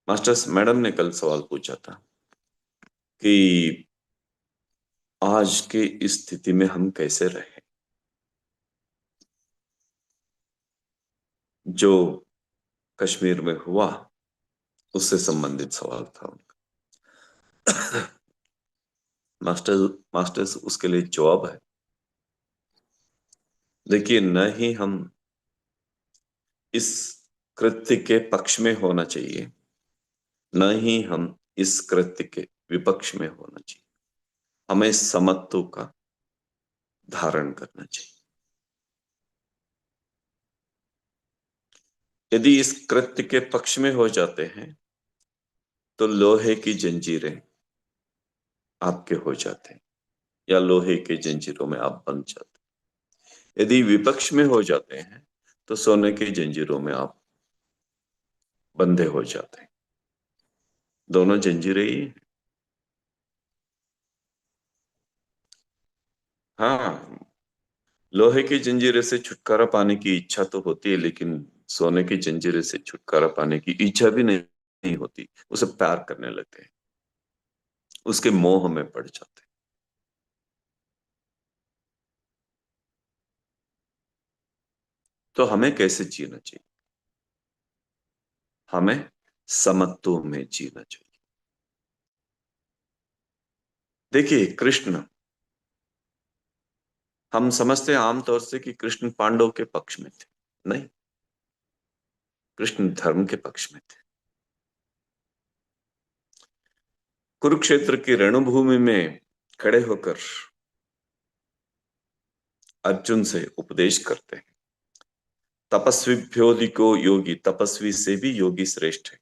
Masters madam ने कल सवाल पूछा था कि आज के इस स्थिति में हम कैसे रहे। जो कश्मीर में हुआ उससे संबंधित सवाल था उनका। मास्टर्स मास्टर्स उसके लिए जवाब है। देखिए, न ही हम इस कृत्य के पक्ष में होना चाहिए, न ही हम इस कृत्य के विपक्ष में होना चाहिए। हमें समत्व का धारण करना चाहिए। यदि इस कृत्य के पक्ष में हो जाते हैं तो लोहे की जंजीरें आपके हो जाते हैं या लोहे के जंजीरों में आप बंध जाते हैं। यदि विपक्ष में हो जाते हैं तो सोने की जंजीरों में आप बंधे हो जाते हैं। दोनों जंजीरें ही हैं। हाँ, लोहे की जंजीरें से छुटकारा पाने की इच्छा तो होती है, लेकिन सोने की जंजीरें से छुटकारा पाने की इच्छा भी नहीं होती। उसे प्यार करने लगते हैं, उसके मोह में पड़ जाते हैं। तो हमें कैसे जीना चाहिए? हमें समत्व में जीना चाहिए। देखिए, कृष्ण, हम समझते हैं आमतौर से कि कृष्ण पांडव के पक्ष में थे। नहीं, कृष्ण धर्म के पक्ष में थे। कुरुक्षेत्र की रणभूमि में खड़े होकर अर्जुन से उपदेश करते हैं। तपस्विभ्योधिको योगी, तपस्वी से भी योगी श्रेष्ठ है।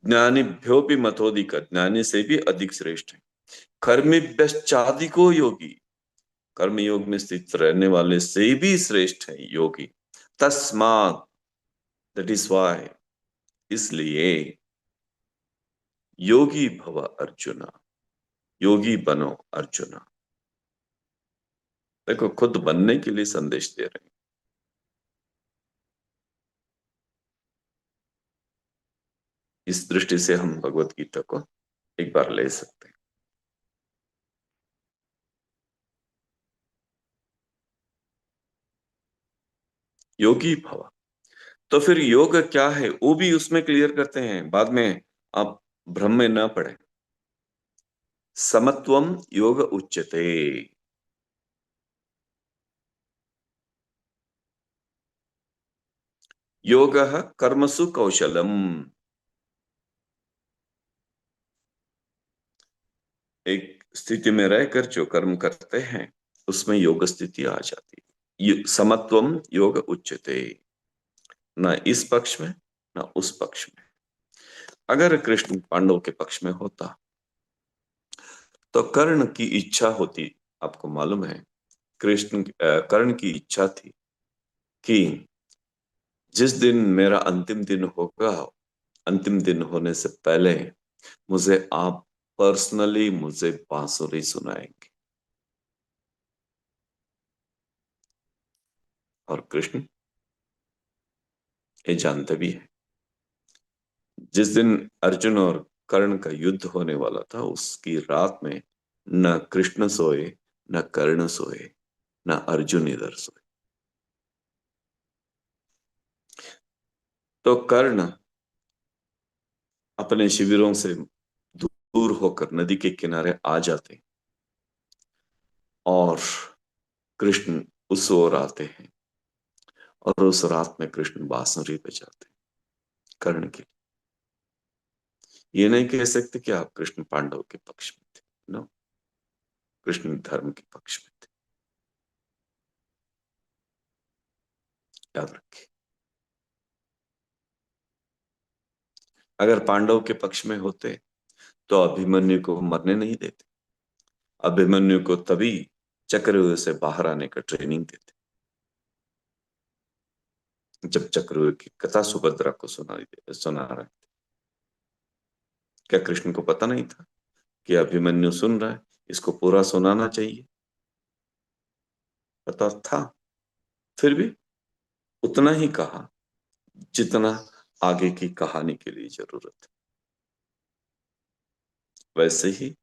ज्ञानीभ्यो भी मतोधिक, ज्ञानी से भी अधिक श्रेष्ठ है। कर्मिभ्यश्चाधिको योगी, कर्म योग में स्थित रहने वाले से भी श्रेष्ठ है योगी। तस्मात्, दैट इज वाई, इसलिए योगी भव अर्जुना, योगी बनो अर्जुना। देखो, खुद बनने के लिए संदेश दे रहे हैं। इस दृष्टि से हम भगवत गीता को एक बार ले सकते हैं। योगी भव, तो फिर योग क्या है वो भी उसमें क्लियर करते हैं बाद में। आप भ्रम में ना पड़े। समत्वम योग उच्यते। योग कर्मसु कौशलम। एक स्थिति में रहकर जो कर्म करते हैं उसमें योग स्थिति आ जाती है। समत्वम योग उच्यते, न इस पक्ष में न उस पक्ष में। अगर कृष्ण पांडव के पक्ष में होता तो कर्ण की इच्छा होती। आपको मालूम है, कर्ण की इच्छा थी कि जिस दिन मेरा अंतिम दिन होगा, अंतिम दिन होने से पहले मुझे आप पर्सनली मुझे बांसुरी सुनाएंगे। और कृष्ण ये जानते भी है। जिस दिन अर्जुन और कर्ण का युद्ध होने वाला था उसकी रात में न कृष्ण सोए, न कर्ण सोए, न अर्जुन इधर सोए। तो कर्ण अपने शिविरों से दूर होकर नदी के किनारे आ जाते और कृष्ण उस ओर आते हैं और उस रात में कृष्ण बांसुरी बजाते कर्ण के। ये नहीं कह सकते कि आप कृष्ण पांडव के पक्ष में थे। नो, कृष्ण धर्म के पक्ष में थे। याद रखिए। अगर पांडव के पक्ष में होते तो अभिमन्यु को मरने नहीं देते। अभिमन्यु को तभी चक्रव्यूह से बाहर आने का ट्रेनिंग देते जब चक्रव्यूह की कथा सुभद्रा को सुना रहे थे। क्या कृष्ण को पता नहीं था कि अभिमन्यु सुन रहा है, इसको पूरा सुनाना चाहिए? पता था। फिर भी उतना ही कहा जितना आगे की कहानी के लिए जरूरत है। वैसे ही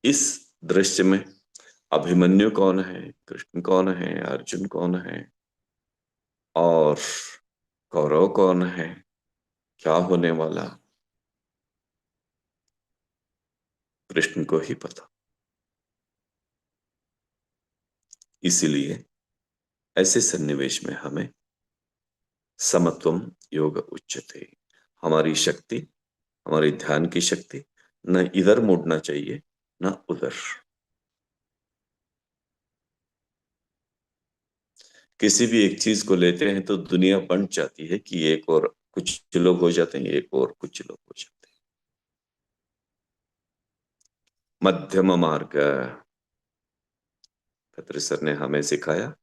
इस दृश्य में अभिमन्यु कौन है, कृष्ण कौन है, अर्जुन कौन है और कौरव कौन है, क्या होने वाला, कृष्ण को ही पता। इसीलिए ऐसे सन्निवेश में हमें समत्वम योग उच्यते, हमारी शक्ति, हमारी ध्यान की शक्ति न इधर मुड़ना चाहिए न उधर। किसी भी एक चीज को लेते हैं तो दुनिया बंट जाती है कि एक और कुछ लोग हो जाते हैं, एक और कुछ लोग हो जाते हैं। मध्यम मार्ग, खत्री सर ने हमें सिखाया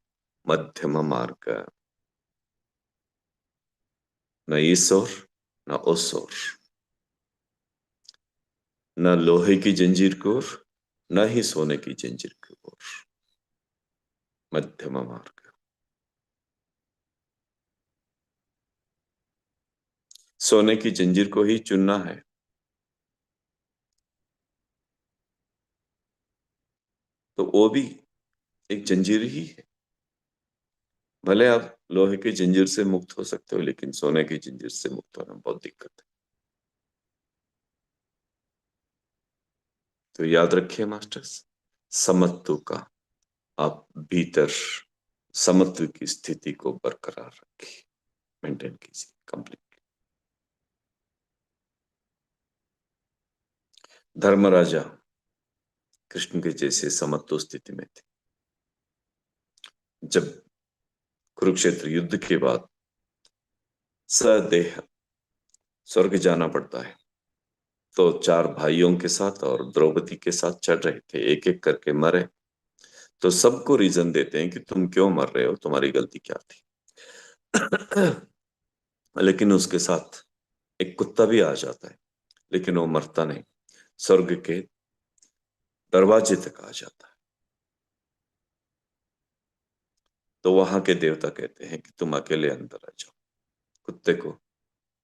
मध्यम मार्ग, न इस ओर न उस ओर, न लोहे की जंजीर की ओर न ही सोने की जंजीर की ओर, मध्यम मार्ग। सोने की जंजीर को ही चुनना है तो वो भी एक जंजीर ही है। भले आप लोहे की जंजीर से मुक्त हो सकते हो लेकिन सोने की जंजीर से मुक्त होना बहुत दिक्कत है। तो याद रखिए मास्टर्स, समत्व का आप भीतर समत्व की स्थिति को बरकरार रखिए, मेंटेन कीजिए कंप्लीट। धर्मराजा कृष्ण के जैसे समत्व स्थिति में थे। जब कुरुक्षेत्र युद्ध के बाद सदेह स्वर्ग जाना पड़ता है तो चार भाइयों के साथ और द्रौपदी के साथ चढ़ रहे थे, एक एक करके मरे। तो सबको रीजन देते हैं कि तुम क्यों मर रहे हो, तुम्हारी गलती क्या थी। लेकिन उसके साथ एक कुत्ता भी आ जाता है लेकिन वो मरता नहीं, स्वर्ग के दरवाजे तक आ जाता है। तो वहां के देवता कहते हैं कि तुम अकेले अंदर आ जाओ, कुत्ते को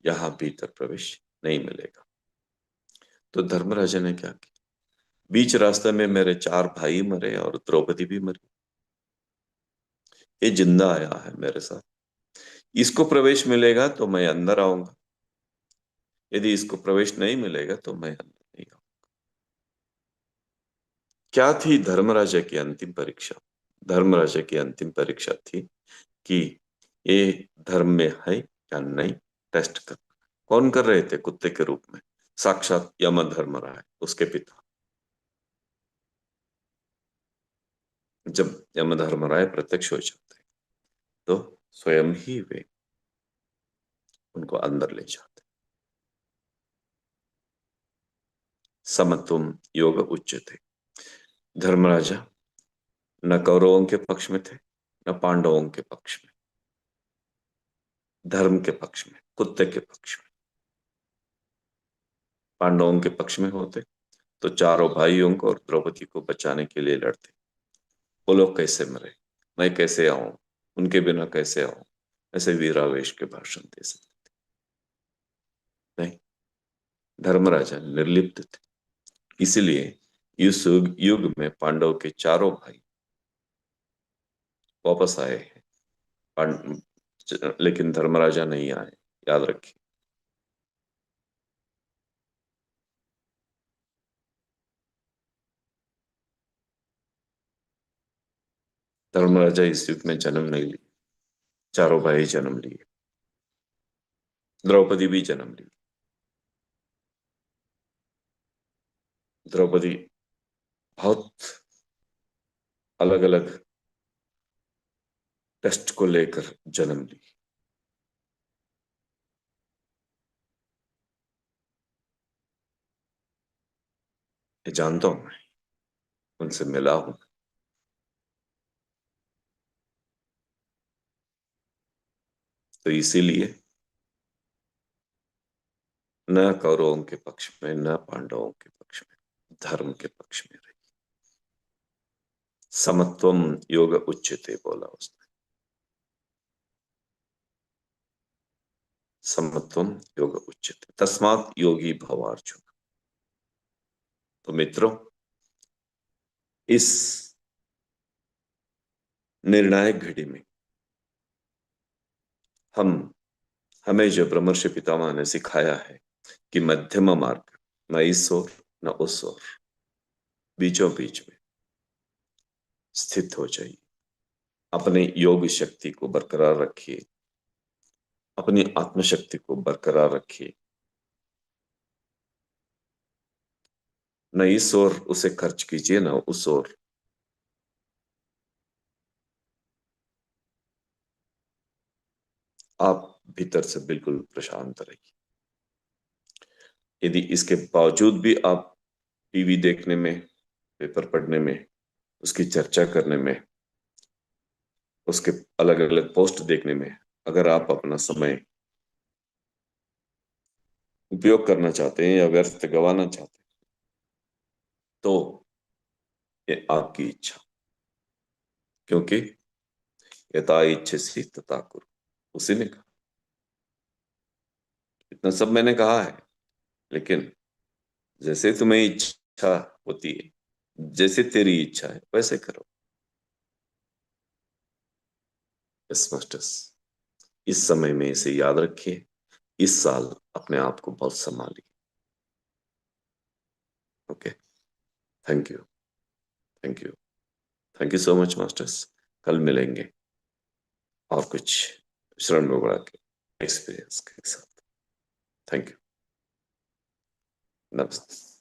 यहां भीतर प्रवेश नहीं मिलेगा। तो धर्मराजा ने क्या किया, बीच रास्ते में मेरे चार भाई मरे और द्रौपदी भी मरी, ये जिंदा आया है मेरे साथ, इसको प्रवेश मिलेगा तो मैं अंदर आऊंगा, यदि इसको प्रवेश नहीं मिलेगा तो मैं अंदर नहीं आऊंगा। क्या थी धर्मराजा की अंतिम परीक्षा? धर्मराजा की अंतिम परीक्षा थी कि ये धर्म में है या नहीं, टेस्ट कर। कौन कर रहे थे कुत्ते के रूप में? साक्षात यमधर्मराय, उसके पिता। जब यमधर्मराय प्रत्यक्ष हो जाते हैं तो स्वयं ही वे उनको अंदर ले जाते। समत्वम योग उच्यते। धर्मराजा न कौरवों के पक्ष में थे न पांडवों के पक्ष में, धर्म के पक्ष में, कुत्ते के पक्ष में। पांडवों के पक्ष में होते तो चारों भाइयों को और द्रौपदी को बचाने के लिए लड़ते। वो लोग कैसे मरे, मैं कैसे आऊं, उनके बिना कैसे आऊं, ऐसे वीरावेश के भाषण दे सकते नहीं। धर्मराजा निर्लिप्त थे, इसलिए इस युग में पांडव के चारों भाई वापस आए हैं। लेकिन धर्मराजा नहीं आए, याद रखिए। धर्मराजा इस युग में जन्म नहीं लिए, चारों भाई जन्म लिए, द्रौपदी भी जन्म ली। द्रौपदी बहुत अलग अलग टेस्ट को लेकर जन्म ली। ये जानता हूं मैं, उनसे मिला हूं। तो इसीलिए न कौरवों के पक्ष में न पांडवों के पक्ष में, धर्म के पक्ष में रही। समत्वम योग उच्यते बोला उसने। समत्वम योग उच्यते तस्मात् योगी भव अर्जुन। तो मित्रों, इस निर्णायक घड़ी में हम हमें जो ब्रह्मर्षि पितामह ने सिखाया है कि मध्यम मार्ग, न इस ओर न उस ओर, बीचों बीच में स्थित हो जाइए। अपने योग शक्ति को बरकरार रखिए, अपनी आत्मशक्ति को बरकरार रखिए। न इस ओर उसे खर्च कीजिए न उस ओर। आप भीतर से बिल्कुल प्रशांत रहिए। यदि इसके बावजूद भी आप टीवी देखने में, पेपर पढ़ने में, उसकी चर्चा करने में, उसके अलग अलग पोस्ट देखने में अगर आप अपना समय उपयोग करना चाहते हैं या व्यर्थ गंवाना चाहते हैं, तो ये आपकी इच्छा। क्योंकि यथा इच्छसि तथा कुरु, उसी ने कहा। इतना सब मैंने कहा है, लेकिन जैसे तुम्हें इच्छा होती है, जैसे तेरी इच्छा है वैसे करो। स्पष्ट। इस समय में इसे याद रखिए। इस साल अपने आप को बहुत संभालिए। Okay. Thank you. Thank you. Thank you so much masters. कल मिलेंगे और कुछ श्रवण वगैरह के एक्सपीरियंस के साथ। Thank you. नमस्ते।